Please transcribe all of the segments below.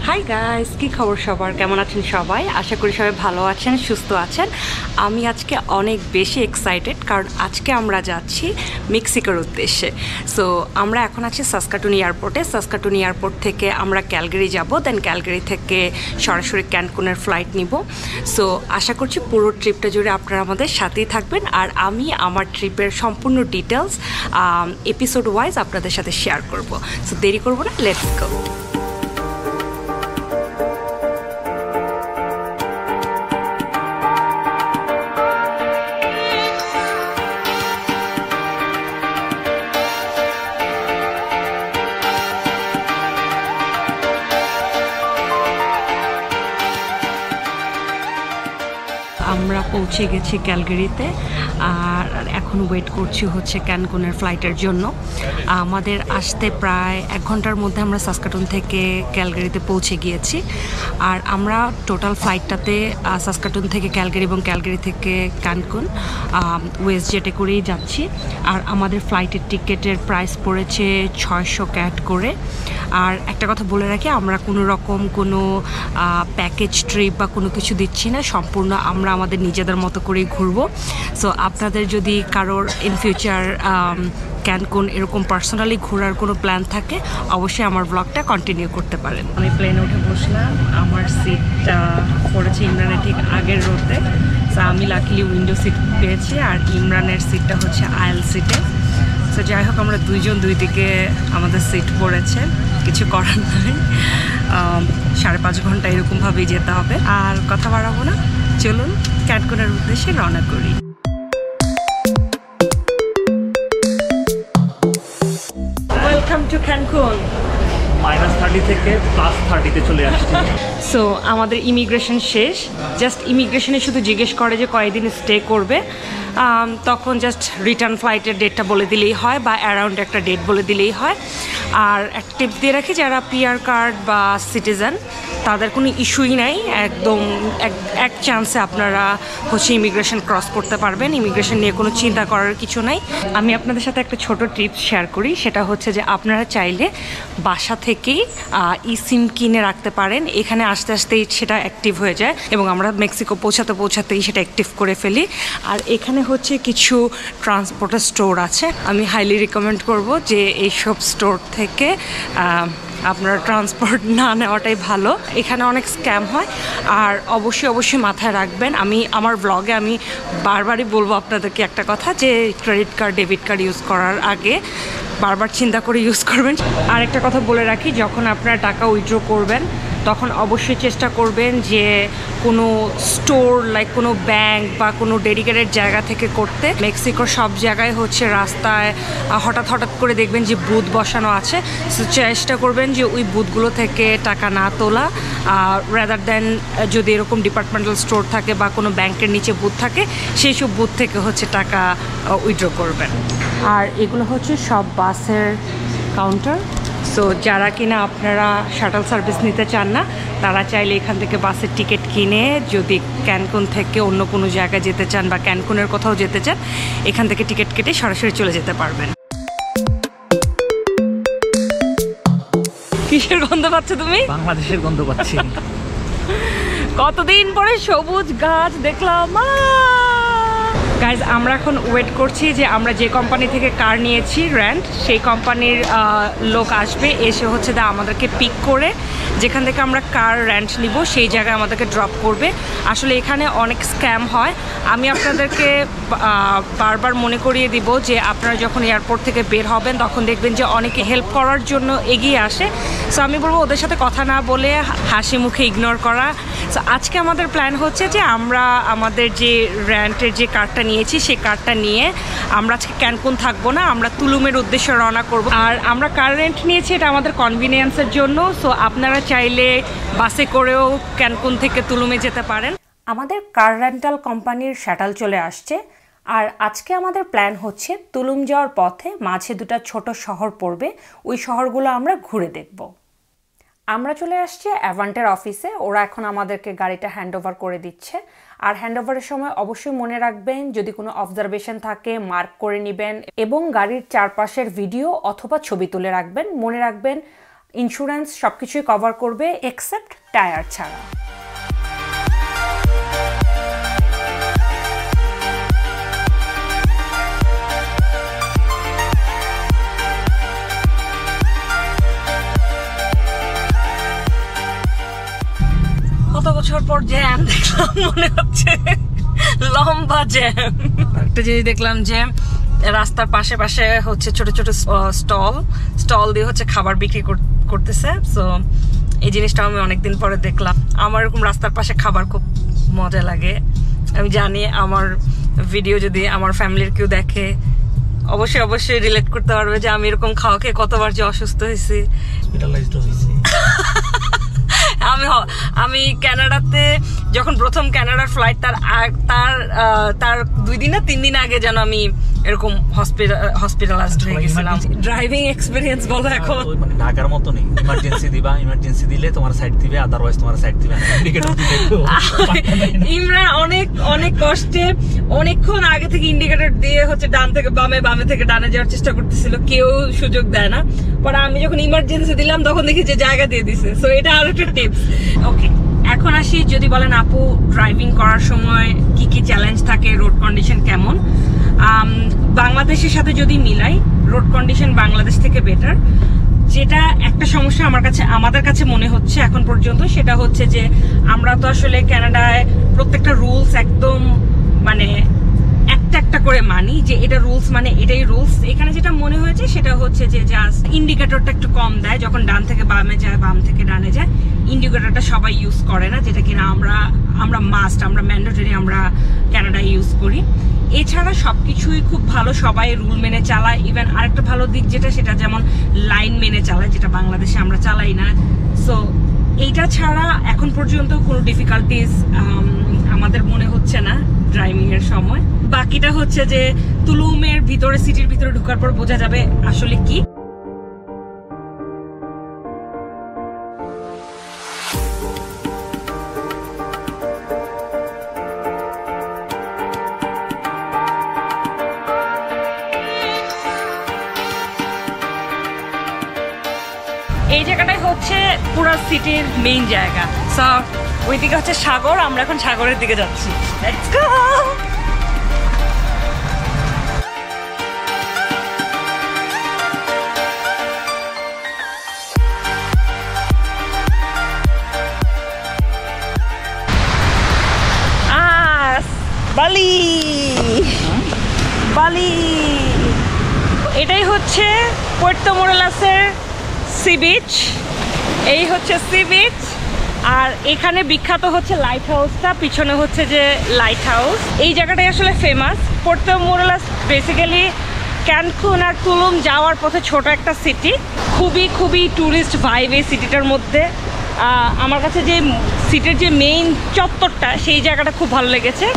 Hi guys, কি খবর সবার? কেমন আছেন সবাই? আশা করি সবাই ভালো আছেন, সুস্থ আছেন। আমি আজকে অনেক বেশি এক্সাইটেড, কারণ আজকে আমরা যাচ্ছি মেক্সিকোর উদ্দেশ্যে। সো আমরা এখন আছি সাসকাটুন এয়ারপোর্টে। সাসকাটুন এয়ারপোর্ট থেকে আমরা ক্যালগারি যাব, দেন ক্যালগারি থেকে সরাসরি ক্যানকুনের ফ্লাইট নিব। সো আশা করছি পুরো ট্রিপটা জুড়ে আপনারা আমাদের সাথেই থাকবেন, আর আমি আমার ট্রিপের সম্পূর্ণ ডিটেলস এপিসোড ওয়াইজ আপনাদের সাথে শেয়ার করব। সো দেরি করবো না, লেটস গো। আমরা পৌঁছে গেছি ক্যালগারিতে, আর এখন ওয়েট করছি হচ্ছে ক্যানকুনের ফ্লাইটের জন্য। আমাদের আসতে প্রায় 1 ঘন্টার মধ্যে আমরা সাসকাটুন থেকে ক্যালগারিতে পৌঁছে গিয়েছি। আর আমরা টোটাল ফ্লাইটটাতে সাসকাটুন থেকে ক্যালগারি এবং ক্যালগারি থেকে ক্যানকুন ওয়েস্ট জেটে করেই যাচ্ছি। আর আমাদের ফ্লাইটের টিকিটের প্রাইস পড়েছে 600 ক্যাট করে। আর একটা কথা বলে রাখি, আমরা কোনো রকম কোনো প্যাকেজ ট্রিপ বা কোনো কিছু দিচ্ছি না, সম্পূর্ণ আমরা আমাদের নিজেদের মতো করেই ঘুরবো। সো আপনাদের যদি কারোর ইন ফিউচার ক্যানকুন এরকম পার্সোনালি ঘোরার কোনো প্ল্যান থাকে, অবশ্যই আমার ব্লগটা কন্টিনিউ করতে পারেন। আমি প্লেনে উঠে বসলাম, আমার সিটটা পড়েছে ইমরানের ঠিক আগের রোতে। সো আমি লাকিলি উইন্ডো সিট পেয়েছি, আর ইমরানের সিটটা হচ্ছে আয়েল সিটে। তো যাই হোক, আমরা দুইজন দুই দিকে আমাদের সিট পড়েছে, কিছু করার নাই। 5.5 ঘন্টা এরকমভাবেই যেতে হবে। আর কথা বাড়াবো না, চলুন ক্যানকুনের উদ্দেশ্যে রওনা করি। Welcome to Cancun. -30 থেকে +30-তে চলে আসছে। সো আমাদের ইমিগ্রেশন শেষ। জাস্ট ইমিগ্রেশনে শুধু জিজ্ঞেস করে যে কয়দিন স্টে করবে, তখন জাস্ট রিটার্ন ফ্লাইটের ডেটটা বলে দিলেই হয়, বা অ্যারাউন্ড একটা ডেট বলে দিলেই হয়। আর একটা টিপস দিয়ে রাখি, যারা পিআর কার্ড বা সিটিজেন, তাদের কোনো ইস্যুই নাই, একদম এক চান্সে আপনারা হচ্ছে ইমিগ্রেশন ক্রস করতে পারবেন। ইমিগ্রেশন নিয়ে কোনো চিন্তা করার কিছু নাই। আমি আপনাদের সাথে একটা ছোট টিপস শেয়ার করি, সেটা হচ্ছে যে আপনারা চাইলে বাসা থেকেই ই সিম কিনে রাখতে পারেন। এখানে আস্তে আস্তেই সেটা অ্যাক্টিভ হয়ে যায়, এবং আমরা মেক্সিকো পৌঁছাতেই সেটা অ্যাক্টিভ করে ফেলি। আর এখানে হচ্ছে কিছু ট্রান্সপোর্টের স্টোর আছে, আমি হাইলি রিকমেন্ড করব যে এইসব স্টোর থেকে আপনারা ট্রান্সপোর্ট না নেওয়াটাই ভালো। এখানে অনেক স্ক্যাম হয়, আর অবশ্যই মাথায় রাখবেন। আমি আমার ব্লগে আমি বারবারই বলবো আপনাদেরকে একটা কথা, যে credit card debit card use করার আগে বারবার চিন্তা করে ইউজ করবেন। আর একটা কথা বলে রাখি, যখন আপনারা টাকা উইথড্র করবেন তখন অবশ্যই চেষ্টা করবেন যে কোনো স্টোর লাইক কোনো ব্যাংক বা কোনো ডেডিকেটেড জায়গা থেকে করতে। মেক্সিকোর সব জায়গায় হচ্ছে রাস্তায় হঠাৎ করে দেখবেন যে বুথ বসানো আছে। সো চেষ্টা করবেন যে ওই বুথগুলো থেকে টাকা না তোলা, রাদার দেন যদি এরকম ডিপার্টমেন্টাল স্টোর থাকে বা কোনো ব্যাংকের নিচে বুথ থাকে, সেই সব বুথ থেকে হচ্ছে টাকা উইথড্র করবেন। আর এগুলো হচ্ছে সব বাসের কাউন্টার। সো যারা কিনা আপনারা শাটল সার্ভিস নিতে চান না, তারা চাইলে এখান থেকে বাসের টিকিট কিনে যদি ক্যানকুন থেকে অন্য কোনো জায়গায় যেতে চান বা ক্যানকুনের কোথাও যেতে চান, এখান থেকে টিকিট কেটে সরাসরি চলে যেতে পারবেন। কিসের গন্ধ পাচ্ছ তুমি? বাংলাদেশের গন্ধ পাচ্ছি। কতদিন পরে সবুজ গাছ দেখলাম। গাইজ, আমরা এখন ওয়েট করছি যে আমরা যে কোম্পানি থেকে কার নিয়েছি রেন্ট, সেই কোম্পানির লোক আসবে, এসে হচ্ছে আমাদেরকে পিক করে যেখান থেকে আমরা কার রেন্ট নিব সেই জায়গায় আমাদেরকে ড্রপ করবে। আসলে এখানে অনেক স্ক্যাম হয়। আমি আপনাদেরকে বারবার মনে করিয়ে দিব যে আপনারা যখন এয়ারপোর্ট থেকে বের হবেন তখন দেখবেন যে অনেকে হেল্প করার জন্য এগিয়ে আসে। সো আমি বলবো ওদের সাথে কথা না বলে হাসি মুখে ইগনোর করা। সো আজকে আমাদের প্ল্যান হচ্ছে যে আমরা আমাদের যে রেন্টের যে কারটা নিয়েছি সেই কারটা নিয়ে আমরা আজকে ক্যানকুন থাকবো না, আমরা তুলুমের উদ্দেশ্যে রওনা করব। আর আমরা কার রেন্ট নিয়েছি এটা আমাদের কনভিনিয়েন্সের জন্য। সো আপনারা চাইলে বাসে করেও ক্যানকুন থেকে তুলুমে যেতে পারেন। আমাদের কার রেন্টাল কোম্পানির শাটল চলে আসছে, আর আজকে আমাদের প্ল্যান হচ্ছে তুলুম যাওয়ার পথে মাঝে দুটো ছোট শহর পড়বে, ওই শহরগুলো আমরা ঘুরে দেখব। আমরা চলে আসছি অ্যাভান্টের অফিসে। ওরা এখন আমাদেরকে গাড়িটা হ্যান্ড ওভার করে দিচ্ছে। আর হ্যান্ড ওভারের সময় অবশ্যই মনে রাখবেন, যদি কোনো অবজারভেশন থাকে মার্ক করে নেবেন, এবং গাড়ির চারপাশের ভিডিও অথবা ছবি তুলে রাখবেন। মনে রাখবেন ইন্স্যুরেন্স সব কিছুই কভার করবে এক্সেপ্ট টায়ার ছাড়া। কত বছর পর জ্যাম দেখলাম, মনে হচ্ছে লম্বা জ্যাম। একটা জিনিস দেখলাম যে রাস্তার পাশে পাশে হচ্ছে ছোট ছোট স্টল দিয়ে হচ্ছে খাবার বিক্রি করতেছে। সো এই জিনিসটা আমি অনেকদিন পরে দেখলাম। আমার এরকম রাস্তার পাশে খাবার খুব মজা লাগে। আমি জানি আমার ভিডিও যদি আমার ফ্যামিলির কেউ দেখে অবশ্যই রিলেট করতে পারবে যে আমি এরকম খাওয়া খেয়ে কতবার যে অসুস্থ হয়েছি। আমি কানাডাতে যখন প্রথম কানাডার ফ্লাইট তার 2 দিন না 3 দিন আগে যেন আমি এরকম হসপিটালাইজড হয়ে গেছিলাম। ড্রাইভিং এক্সপেরিয়েন্স বলো এখন মানে ঢাকার মতো নেই। ইমার্জেন্সি দিলে তোমার সাইড দিবে, আদারওয়াইজ তোমার সাইড দিবে না। ইন্ডিকেটর দিলে ইমরান অনেক কষ্টে অনেকক্ষণ আগে থেকে ইন্ডিকেটর দিয়ে হচ্ছে ডান থেকে বামে থেকে ডানে যাওয়ার চেষ্টা করতেছিল, কেউ সুযোগ দেয় না। পরে আমি যখন ইমার্জেন্সি দিলাম তখন দেখি যে জায়গা দিয়ে দিছে। সো এটা আরো একটা টিপস। ওকে, এখন আসি, যদি বলেন আপু ড্রাইভিং করার সময় কি কি চ্যালেঞ্জ থাকে, রোড কন্ডিশন কেমন। বাংলাদেশের সাথে যদি মিলাই, রোড কন্ডিশন বাংলাদেশ থেকে বেটার। যেটা একটা সমস্যা আমাদের কাছে মনে হচ্ছে এখন পর্যন্ত, সেটা হচ্ছে যে আমরা তো আসলে কানাডায় প্রত্যেকটা রুলস একদম মানে একটা করে মানি, যে এটা রুলস মানে এটাই রুলস। এখানে যেটা মনে হয়েছে সেটা হচ্ছে যে জাস্ট ইন্ডিকেটরটা একটু কম দেয় যখন ডান থেকে বামে যায়, বাম থেকে ডানে যায়। ইন্ডিকেটরটা সবাই ইউজ করে না, যেটা কিনা আমরা ম্যান্ডেটরি আমরা কানাডায় ইউজ করি। এছাড়া সবকিছুই খুব ভালো, সবাই রুল মেনে চালায়। ইভেন আরেকটা ভালো দিক যেটা, সেটা যেমন লাইন মেনে চালায়, যেটা বাংলাদেশে আমরা চালাই না। সো এইটা ছাড়া এখন পর্যন্ত কোনো ডিফিকাল্টিস আমাদের মনে হচ্ছে না ড্রাইভিং এর সময়। বাকিটা হচ্ছে যে তুলুমের ভিতরে, সিটির ভিতরে ঢোকার পর বোঝা যাবে আসলে কি। এই জায়গাটাই হচ্ছে পুরো সিটির মেইন জায়গা। সো ওইদিকে হচ্ছে সাগর, আমরা এখন সাগরের দিকে যাচ্ছি। Let's go. বালি। এটাই হচ্ছে পুয়ের্তো মোরেলাসের সি বিচ। এই হচ্ছে সি বিচ। আর এখানে বিখ্যাত হচ্ছে লাইট হাউসটা, পিছনে হচ্ছে যে লাইট হাউস। এই জায়গাটাই আসলে ফেমাস। পুয়ের্তো মোরেলাস বেসিক্যালি ক্যানকুন আর তুলুম যাওয়ার পথে ছোট একটা সিটি, খুবই ট্যুরিস্ট ভাইব এই সিটিটার মধ্যে। আমার কাছে যে সিটির যে মেইন চত্বরটা, সেই জায়গাটা খুব ভালো লেগেছে।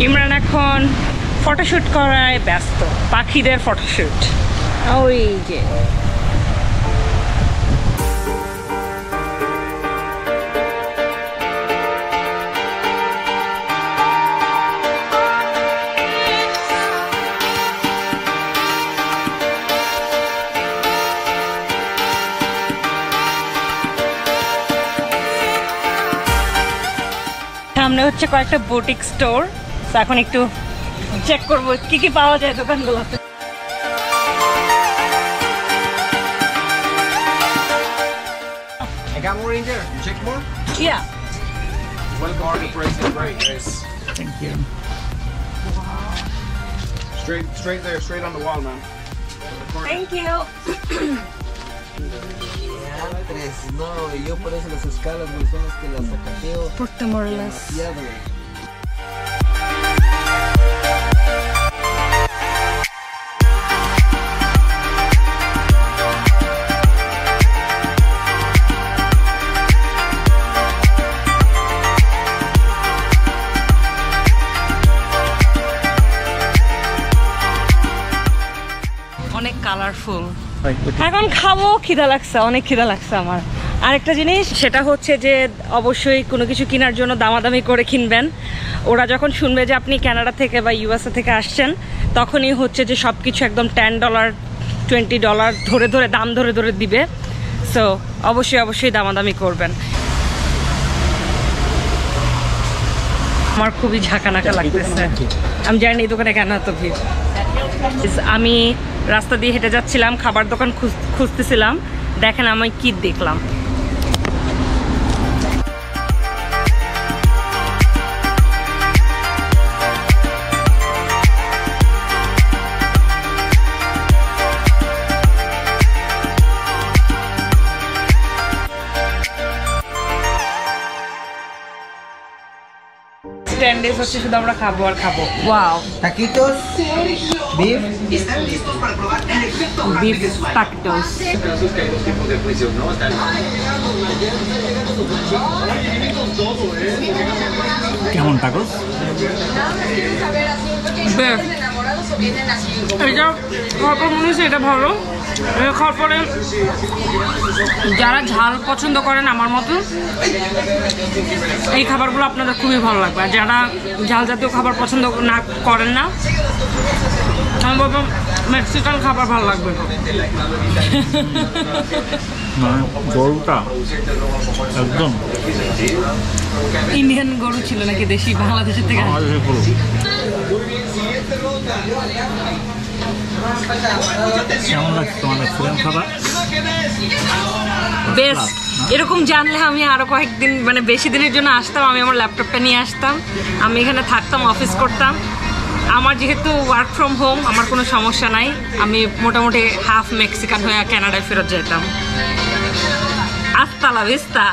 ইমরান এখন ফটোশুট করায় ব্যস্ত, পাখিদের ফটোশুট। ওই যে সামনে হচ্ছে কয়েকটা বুটিক স্টোর। এখন একটু চেক করবো কি কি পাওয়া যায় দোকানগুলোতে। I got more in there. You check more? Yeah. One bar to price is right, guys. Thank you. Straight there, straight on the wall, man. Thank you. Tres. No, yo por eso las escalas, güey, son las que las sacateo. Puerto Morelos. Demasiado, güey. অনেক colourful. এখন খাবো, খিদা লাগছে, অনেক খিদা লাগছে আমার। আরেকটা জিনিস সেটা হচ্ছে যে অবশ্যই কোনো কিছু কেনার জন্য দামাদামি করে কিনবেন। ওরা যখন শুনবে যে আপনি কানাডা থেকে বা ইউএসএ থেকে আসছেন, তখনই হচ্ছে যে সব কিছু একদম $10 $20 ধরে ধরে দাম ধরে ধরে দিবে। সো অবশ্যই দামাদামি করবেন। আমার খুবই ঝাঁকানাকা লাগতেছে, আমি জানি এই দোকানে কেন এত ভিড়। আমি রাস্তা দিয়ে হেঁটে যাচ্ছিলাম, খাবার দোকান খুঁজতেছিলাম, দেখেন আমি কি দেখলাম। days হচ্ছে শুধু আমরা খাবো আর খাবো। Wow, Taquitos, beef. beef tacos. কেমন টাকোস? এটা খাওয়ার পর মনে হচ্ছে এটা ভালো। খাওয়ার পরে যারা ঝাল পছন্দ করেন আমার মতো, এই খাবারগুলো আপনাদের খুবই ভালো লাগবে। আর যারা ঝাল জাতীয় খাবার পছন্দ না করেন না, আমি বলবো মেক্সিকান খাবার ভালো লাগবে। গরুটা একদম ইন্ডিয়ান গরু ছিল নাকি দেশি, বাংলাদেশের থেকে? কেমন লাগছে তোমার মেক্সিকান খাবার? বেশ, এরকম জানলে আমি আরো কয়েকদিন মানে বেশি দিনের জন্য আসতাম। আমি আমার ল্যাপটপটা নিয়ে আসতাম, আমি এখানে থাকতাম, অফিস করতাম। আমার যেহেতু ওয়ার্ক ফ্রম হোম, আমার কোনো সমস্যা নাই। আমি মোটামুটি হাফ মেক্সিকান হয়ে কানাডায় ফেরত যেতাম। আস্তা লা ভিস্তা।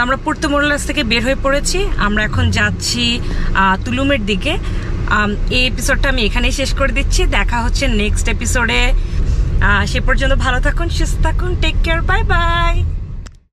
আমরা পুর্তো মোরেলস থেকে বের হয়ে পড়েছি, আমরা এখন যাচ্ছি তুলুমের দিকে। এই এপিসোডটা আমি এখানেই শেষ করে দিচ্ছি। দেখা হচ্ছে নেক্সট এপিসোডে। সে পর্যন্ত ভালো থাকুন, সুস্থ থাকুন, টেক কেয়ার, বাই বাই।